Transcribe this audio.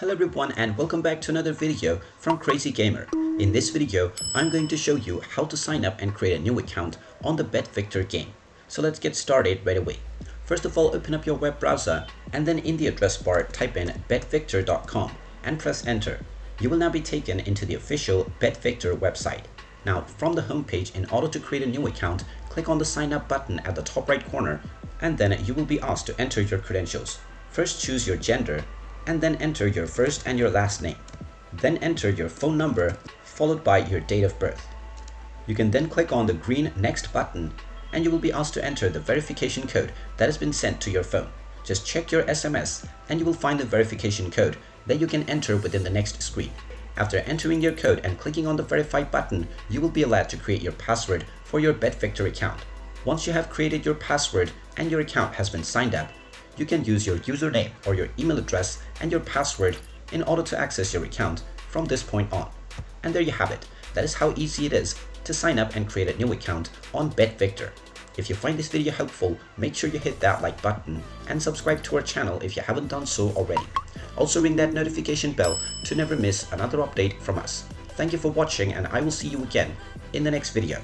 Hello everyone and welcome back to another video from Crazy Gamer. In this video, I'm going to show you how to sign up and create a new account on the Betvictor game. So let's get started right away. First of all, open up your web browser and then in the address bar type in betvictor.com and press enter. You will now be taken into the official Betvictor website. Now from the home page, in order to create a new account, click on the sign up button at the top right corner and then you will be asked to enter your credentials. First choose your gender and then enter your first and your last name. Then enter your phone number followed by your date of birth. You can then click on the green next button and you will be asked to enter the verification code that has been sent to your phone. Just check your SMS and you will find the verification code that you can enter within the next screen. After entering your code and clicking on the verify button, you will be allowed to create your password for your Betvictor account. Once you have created your password and your account has been signed up, you can use your username or your email address and your password in order to access your account from this point on. And there you have it. That is how easy it is to sign up and create a new account on Betvictor. If you find this video helpful, make sure you hit that like button and subscribe to our channel if you haven't done so already. Also ring that notification bell to never miss another update from us. Thank you for watching and I will see you again in the next video.